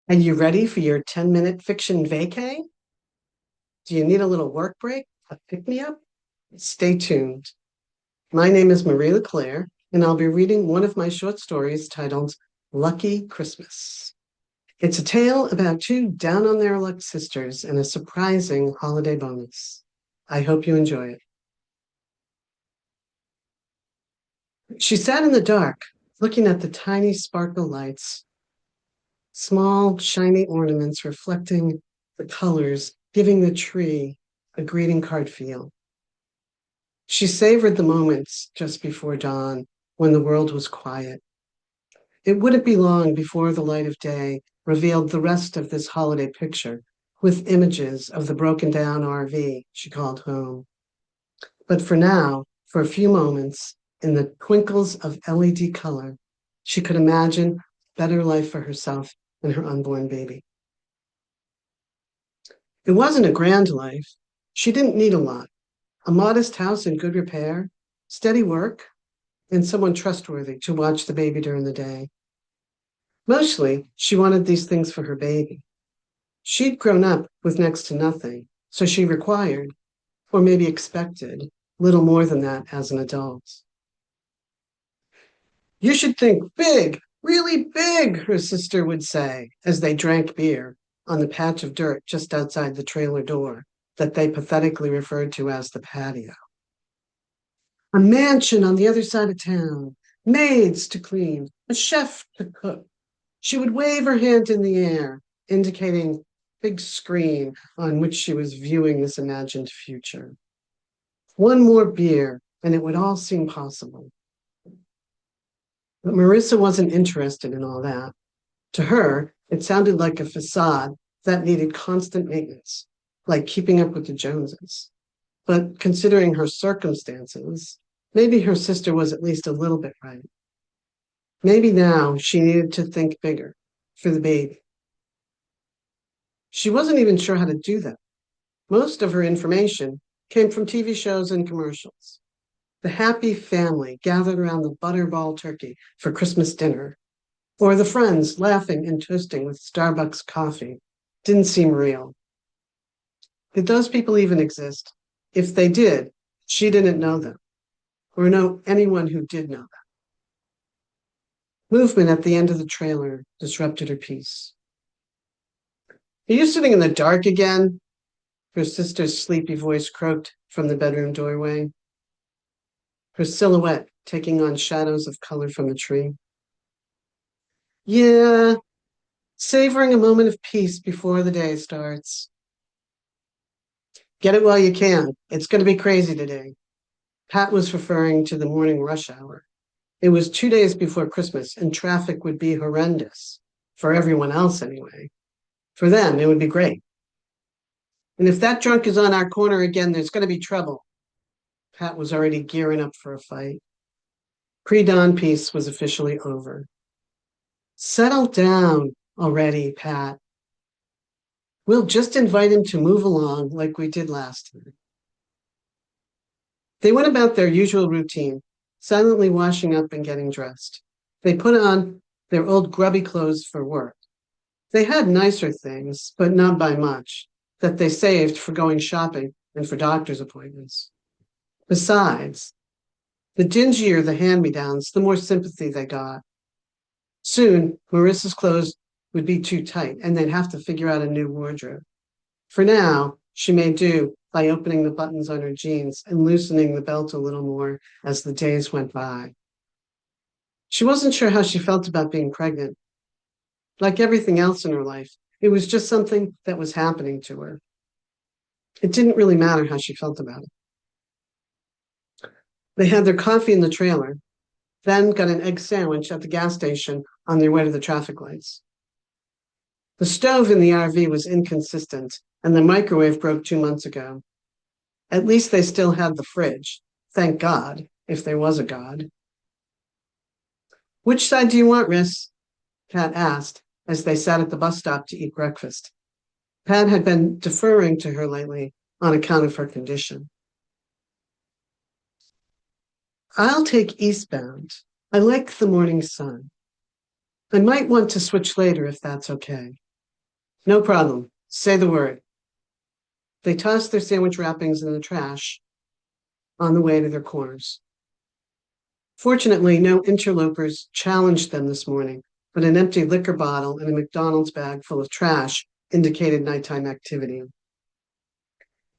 Are you ready for your 10-minute fiction vacay? Do you need a little work break, a pick-me-up? Stay tuned. My name is Marie LeClaire, and I'll be reading one of my short stories titled Lucky Christmas. It's a tale about two down-on-their-luck sisters and a surprising holiday bonus. I hope you enjoy it. She sat in the dark, looking at the tiny sparkle lights, small, shiny ornaments reflecting the colors, giving the tree a greeting card feel. She savored the moments just before dawn when the world was quiet. It wouldn't be long before the light of day revealed the rest of this holiday picture with images of the broken down RV she called home. But for now, for a few moments, in the twinkles of LED color, she could imagine a better life for herself and her unborn baby. It wasn't a grand life. She didn't need a lot. A modest house in good repair, steady work, and someone trustworthy to watch the baby during the day. Mostly, she wanted these things for her baby. She'd grown up with next to nothing, so she required, or maybe expected, little more than that as an adult. You should think big, really big, her sister would say as they drank beer on the patch of dirt just outside the trailer door that they pathetically referred to as the patio. A mansion on the other side of town, maids to clean, a chef to cook. She would wave her hand in the air, indicating big screen on which she was viewing this imagined future. One more beer, and it would all seem possible. But Marissa wasn't interested in all that. To her, it sounded like a facade that needed constant maintenance, like keeping up with the Joneses. But considering her circumstances, maybe her sister was at least a little bit right. Maybe now she needed to think bigger for the baby. She wasn't even sure how to do that. Most of her information came from TV shows and commercials. The happy family gathered around the butterball turkey for Christmas dinner, or the friends laughing and toasting with Starbucks coffee, didn't seem real. Did those people even exist? If they did, she didn't know them, or know anyone who did know them. Movement at the end of the trailer disrupted her peace. Are you sitting in the dark again? Her sister's sleepy voice croaked from the bedroom doorway, her silhouette taking on shadows of color from the tree. Yeah, savoring a moment of peace before the day starts. Get it while you can. It's going to be crazy today. Pat was referring to the morning rush hour. It was 2 days before Christmas, and traffic would be horrendous. For everyone else, anyway. For them, it would be great. And if that drunk is on our corner again, there's going to be trouble. Pat was already gearing up for a fight. Pre-dawn peace was officially over. Settle down already, Pat. We'll just invite him to move along like we did last time. They went about their usual routine, silently washing up and getting dressed. They put on their old grubby clothes for work. They had nicer things, but not by much, that they saved for going shopping and for doctor's appointments. Besides, the dingier the hand-me-downs, the more sympathy they got. Soon, Marissa's clothes would be too tight, and they'd have to figure out a new wardrobe. For now, she made do by opening the buttons on her jeans and loosening the belt a little more as the days went by. She wasn't sure how she felt about being pregnant. Like everything else in her life, it was just something that was happening to her. It didn't really matter how she felt about it. They had their coffee in the trailer, then got an egg sandwich at the gas station on their way to the traffic lights. The stove in the RV was inconsistent, and the microwave broke 2 months ago. At least they still had the fridge. Thank God, if there was a God. Which side do you want, Riss? Pat asked as they sat at the bus stop to eat breakfast. Pat had been deferring to her lately on account of her condition. I'll take eastbound. I like the morning sun. I might want to switch later if that's okay. No problem. Say the word. They tossed their sandwich wrappings in the trash on the way to their corners. Fortunately, no interlopers challenged them this morning, but an empty liquor bottle and a McDonald's bag full of trash indicated nighttime activity.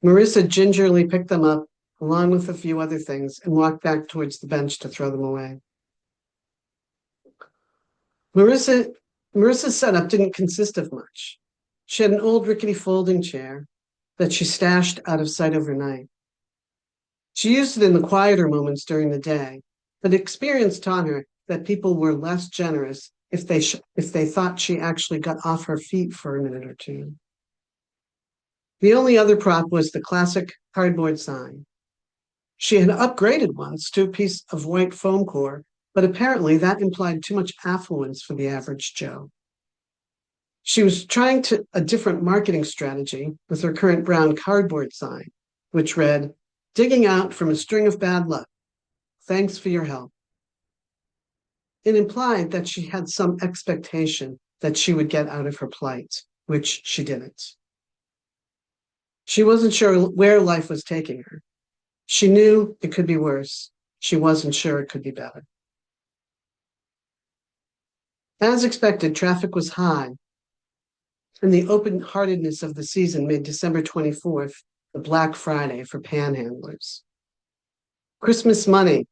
Marissa gingerly picked them up, along with a few other things, and walked back towards the bench to throw them away. Marissa's setup didn't consist of much. She had an old rickety folding chair that she stashed out of sight overnight. She used it in the quieter moments during the day, but experience taught her that people were less generous if they thought she actually got off her feet for a minute or two. The only other prop was the classic cardboard sign. She had upgraded once to a piece of white foam core, but apparently that implied too much affluence for the average Joe. She was trying a different marketing strategy with her current brown cardboard sign, which read, "Digging out from a string of bad luck. Thanks for your help." It implied that she had some expectation that she would get out of her plight, which she didn't. She wasn't sure where life was taking her. She knew it could be worse. She wasn't sure it could be better. As expected, traffic was high, and the open-heartedness of the season made December 24th the Black Friday for panhandlers. Christmas money,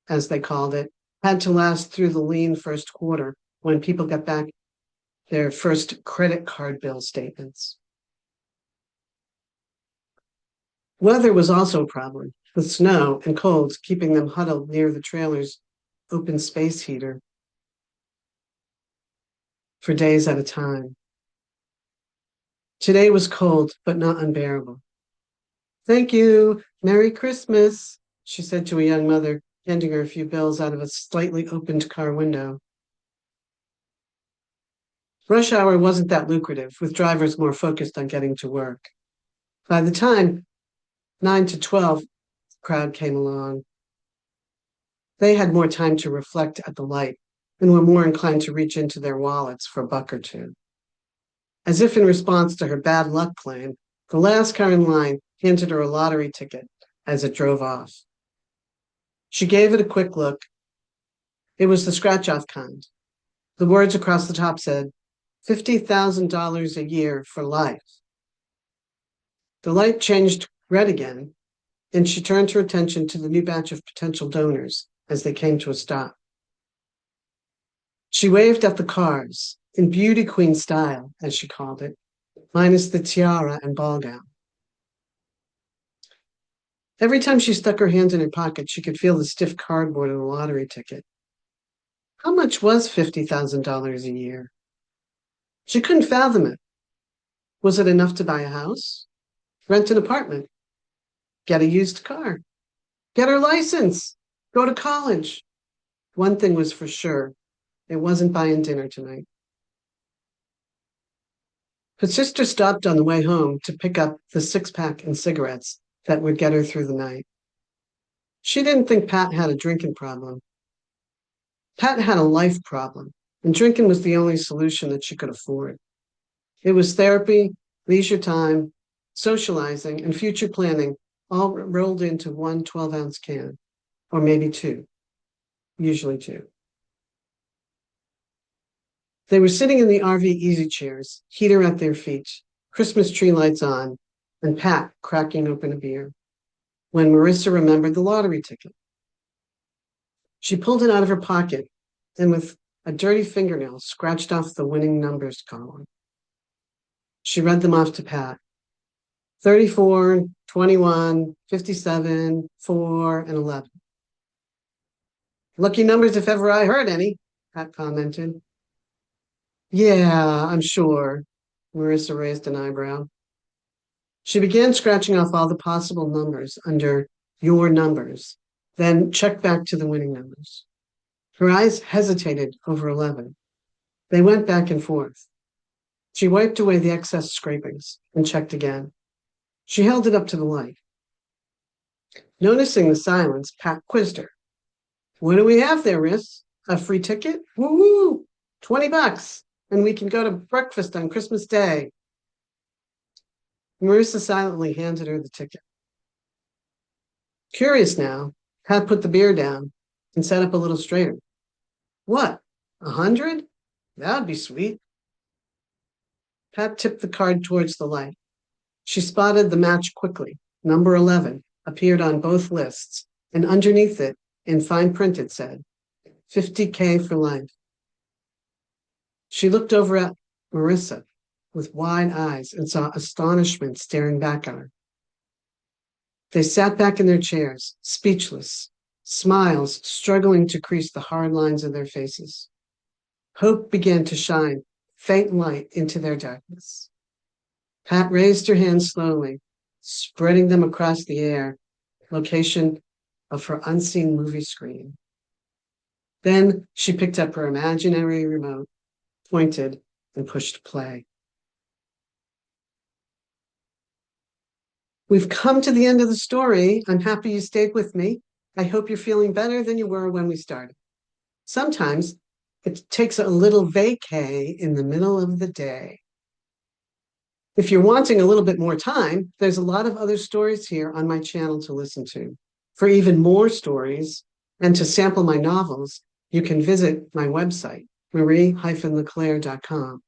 as they called it, had to last through the lean first quarter when people got back their first credit card bill statements. Weather was also a problem, with snow and colds keeping them huddled near the trailer's open space heater for days at a time. Today was cold, but not unbearable. "Thank you. Merry Christmas," she said to a young mother, handing her a few bills out of a slightly opened car window. Rush hour wasn't that lucrative, with drivers more focused on getting to work. By the time 9 to 12 crowd came along, they had more time to reflect at the light and were more inclined to reach into their wallets for a buck or two. As if in response to her bad luck claim, the last car in line handed her a lottery ticket as it drove off. She gave it a quick look. It was the scratch-off kind. The words across the top said, $50,000 a year for life. The light changed red again, and she turned her attention to the new batch of potential donors as they came to a stop. She waved at the cars, in beauty queen style, as she called it, minus the tiara and ball gown. Every time she stuck her hands in her pocket, she could feel the stiff cardboard of the lottery ticket. How much was $50,000 a year? She couldn't fathom it. Was it enough to buy a house? Rent an apartment? Get a used car? Get her license? Go to college? One thing was for sure. It wasn't buying dinner tonight. Her sister stopped on the way home to pick up the six-pack and cigarettes that would get her through the night. She didn't think Pat had a drinking problem. Pat had a life problem, and drinking was the only solution that she could afford. It was therapy, leisure time, socializing, and future planning all rolled into one 12-ounce can, or maybe two, usually two. They were sitting in the RV easy chairs, heater at their feet, Christmas tree lights on, and Pat cracking open a beer, when Marissa remembered the lottery ticket. She pulled it out of her pocket and with a dirty fingernail scratched off the winning numbers column. She read them off to Pat. 34, 21, 57, 4, and 11. "Lucky numbers if ever I heard any," Pat commented. "Yeah, I'm sure," Marissa raised an eyebrow. She began scratching off all the possible numbers under your numbers, then checked back to the winning numbers. Her eyes hesitated over 11. They went back and forth. She wiped away the excess scrapings and checked again. She held it up to the light. Noticing the silence, Pat quizzed her. "What do we have there, Riss? A free ticket? Woo-woo! $20, and we can go to breakfast on Christmas Day. Marissa silently handed her the ticket. Curious now, Pat put the beer down and sat up a little straighter. What? 100? That'd be sweet. Pat tipped the card towards the light. She spotted the match quickly. Number 11 appeared on both lists, and underneath it, in fine print, it said, $50K for life. She looked over at Marissa with wide eyes and saw astonishment staring back at her. They sat back in their chairs, speechless, smiles struggling to crease the hard lines of their faces. Hope began to shine faint light into their darkness. Pat raised her hands slowly, spreading them across the air, location of her unseen movie screen. Then she picked up her imaginary remote, pointed, and pushed play. We've come to the end of the story. I'm happy you stayed with me. I hope you're feeling better than you were when we started. Sometimes it takes a little vacay in the middle of the day. If you're wanting a little bit more time, there's a lot of other stories here on my channel to listen to. For even more stories and to sample my novels, you can visit my website, marie-leclaire.com.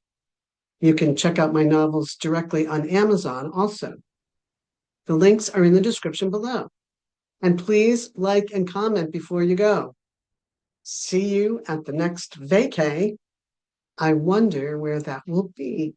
You can check out my novels directly on Amazon also. The links are in the description below. And please like and comment before you go. See you at the next vacay. I wonder where that will be.